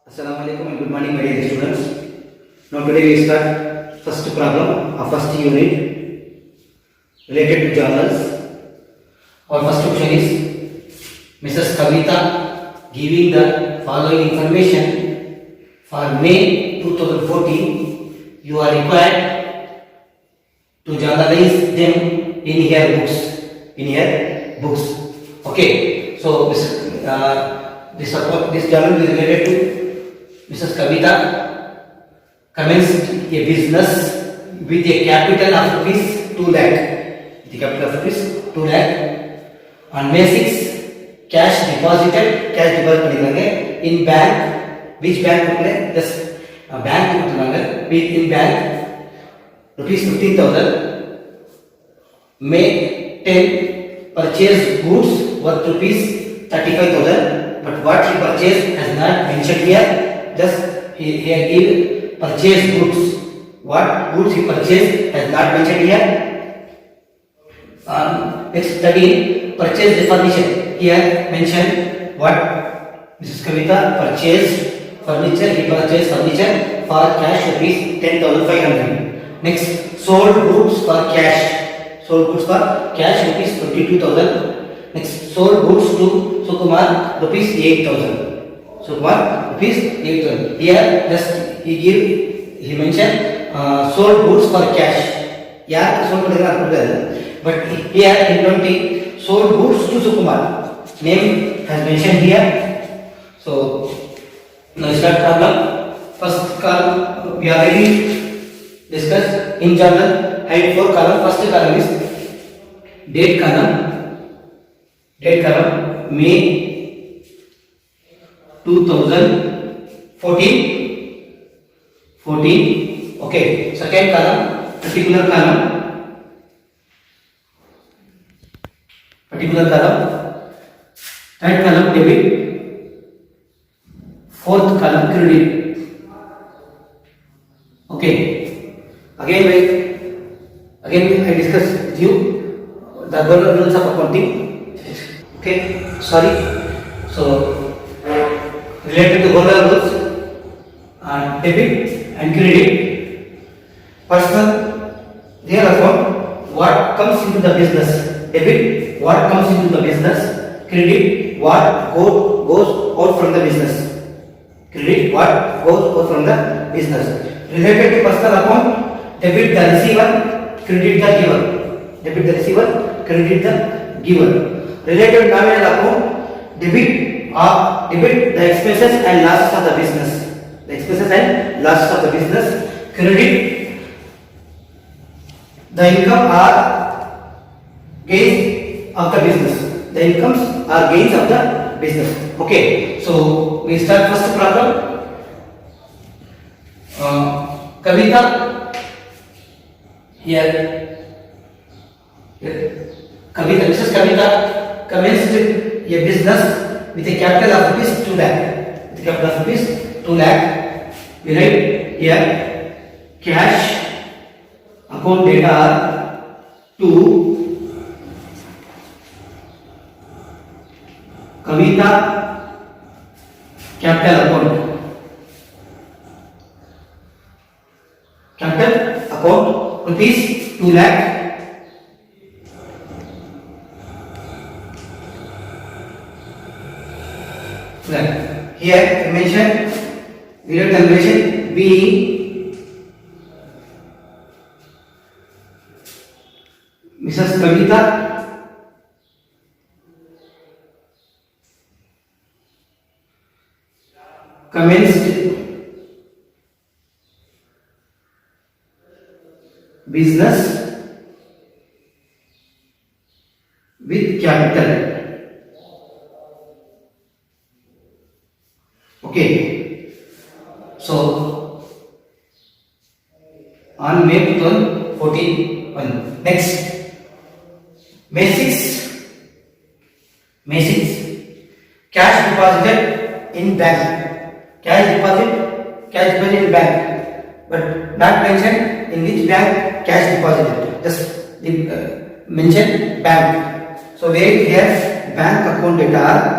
Assalamu alaikum and good morning, my dear students. Now today we start first problem of first unit related to journals. Our first question is Mrs. Kavita giving the following information for May 2014. You are required to journalize them in her books. Okay. So this journal is related to Mrs. Kavita commenced a business with a capital of rupees 2 lakh. The capital of rupees 2 lakh. On May 6, cash deposited in bank. Which bank? Just a bank in bank rupees 15,000. May 10, purchased goods worth rupees 35,000. But what he purchased has not mentioned here. Just he give purchase goods. What goods he purchased has not mentioned here. Next 13, purchase the furniture. Here mentioned what Mrs. Kavita purchased furniture. He purchased furniture for cash rupees 10,500. Next, sold goods for cash. Sold goods for cash rupees 22,000. Next, sold goods to Sukumar rupees 8,000. Sukumar rupees 8,000. Here just he mentioned sold goods for cash. Yeah, sold but here in 20 sold goods to Sukumar. Name has mentioned here. So now start problem. First column we already discussed in journal. Head 4 column. First column is date column. Date column May 2014. Okay. Second column particular column. Third column debit. Fourth column credit. Okay. Again I discuss with you the rules of accounting. Okay. Sorry. So related to golden rules, debit and credit. Personal, their account, what comes into the business. Debit, what comes into the business. Credit, what goes out from the business. Credit, what goes out from the business. Related to personal account, debit the receiver, credit the giver. Debit the receiver, credit the giver. Related to nominal account, debit the expenses and losses of the business. The expenses and losses of the business. Credit the income or gains of the business. The incomes or gains of the business. Okay. So we start first problem. Kavita here. Mrs. Kavita commenced a business with a capital of rupees 2 lakh. With a capital of rupees 2 lakh. We write here cash account data are to Kavita capital account. Capital account rupees 2 lakh. Here mention period calculation B. Mrs. Kavita commenced business with capital. Okay. So on May 2014. Next, May 6, cash deposited in bank. Cash deposit in bank, but not mentioned in which bank cash deposited. Just mention bank. So where it has bank account data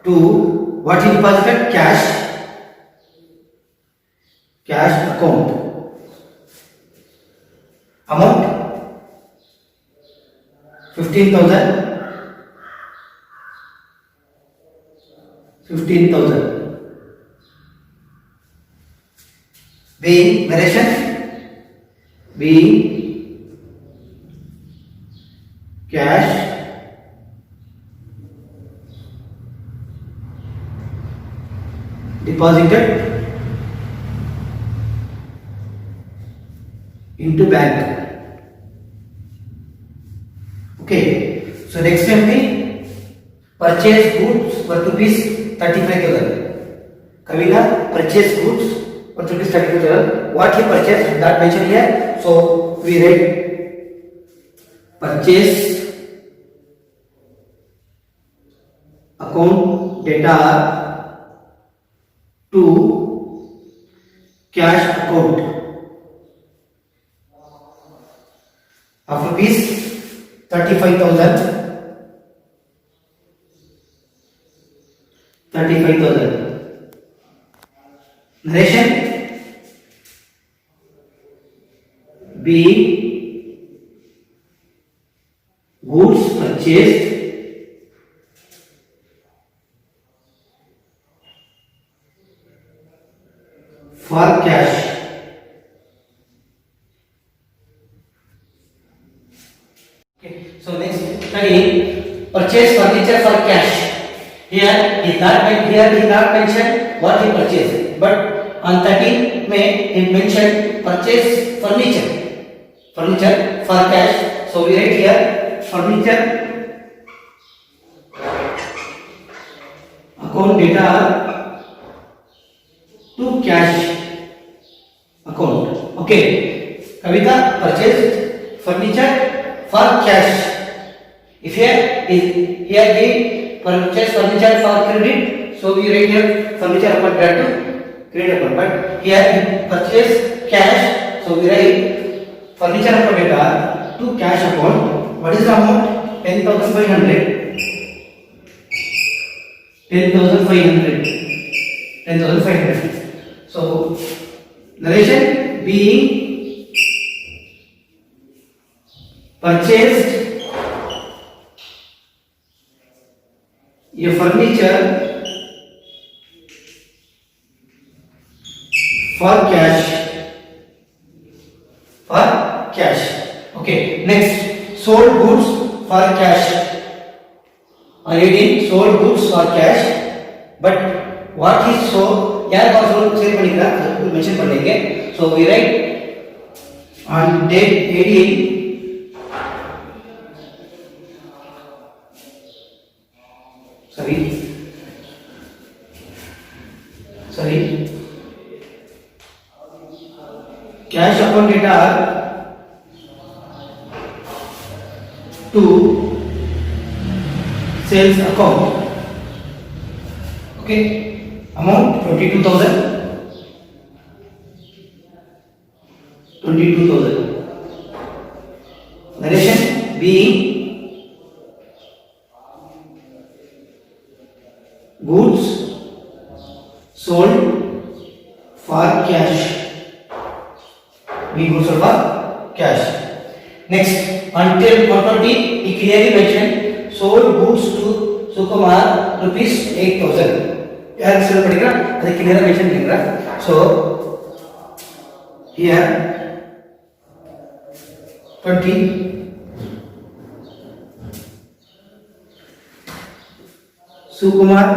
to what he deposited? Cash account. Amount 15,000. Being narration, being cash deposited into bank. Okay, so next step is purchase goods worth rupees 35,000. Kavina purchase goods worth rupees 35,000. What he purchased, that mentioned here. So we write purchase account data to cash account of rupees 35,000. Narration, being goods purchased for cash. Okay, so next study purchase furniture for cash. Here he not mentioned what he purchased, but on 13th May he mentioned purchase furniture for cash. So we write here furniture account data to cash account. Okay, Kavita purchased furniture for cash. If here the purchase furniture for credit, so we write here furniture account data to credit account. But here he purchased cash, so we write furniture account data to cash account. What is the amount? 10,500. 10,500. So narration, being purchased a furniture for cash. Okay, next sold goods for cash. Already sold goods for cash, but what is sold? यार कौन sold cell பண்ணிக்கிறா அது mention பண்ணீங்க. So we write on date 18 sorry cash account data to sales account. Okay, amount 22,000. Narration, being goods sold for cash. Being goods sold for cash. Next, until 120 he clearly mentioned sold goods to Sukumar rupees 8,000. यार cell पड़ेगा अरे clear mention लिख रहा. So here 20 Sukumar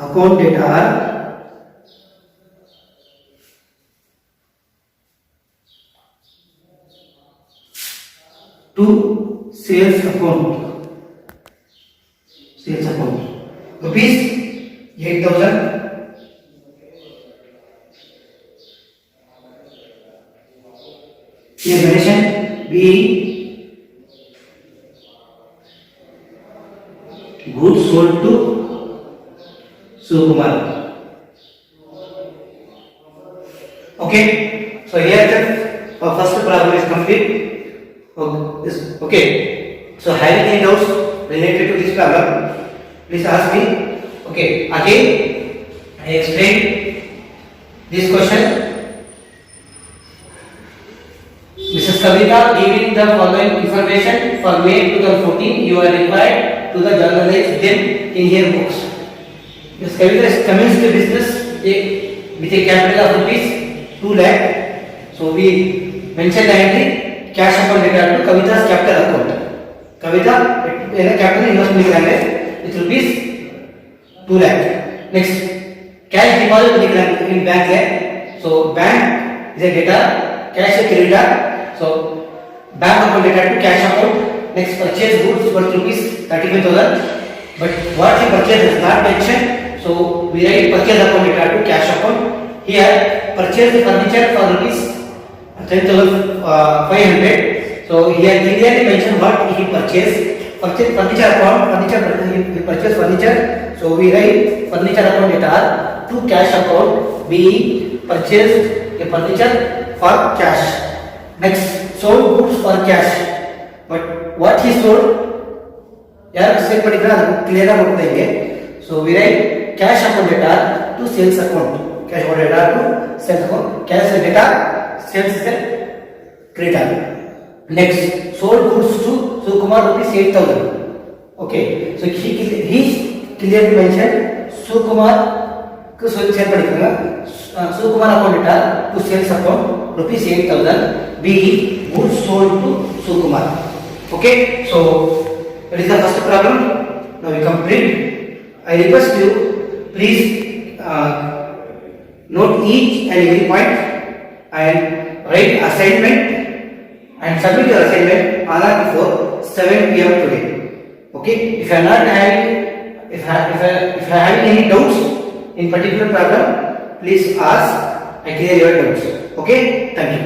account data to sales account rupees 8,000. Here mention being goods sold to Sukumar. Okay, so here the first problem is complete. Okay, so having any doubts related to this problem, Please ask me. Okay, again I explain this question. Mrs. Kavita giving the following information for May 2014. You are required to the journalize them in her books. Mrs. Kavita has commenced the business with a capital of rupees 2 lakh. So we mentioned the entry cash account data to Kavita's capital account. Kavita in a capital investment with rupees 2 lakh. Next, cash deposit in bank है. So bank is a data, cash is creditor. So bank account data to cash account. Next, purchase goods worth rupees 35,000. But what he purchased is not mentioned. So we write purchase account data to cash account. Here purchase furniture for rupees 10,500. So here clearly mentioned what he purchased. Purchase furniture account. He purchased furniture. So we write furniture account data to cash account being purchased a furniture for cash. Next, sold goods for cash. But what he sold, यार cell पढ़िएगा clear होता देंगे. So we write cash account data to sales account. Cash account data to sales account. Cash data sales is a creditor. Next, sold goods to Sukumar rupees 8,000. Okay, so he clearly mentioned Sukumar को cell पढ़िएगा. Sukumar account data to sales account rupees 8,000. Be goods sold to Sukumar. Okay, so that is the first problem. Now we complete. I request you please note each and every point and write assignment and submit your assignment on or before 7 p.m. today. Okay, if you are not having if you are having any doubts in particular problem, please ask. I clear your doubts. Okay, thank you.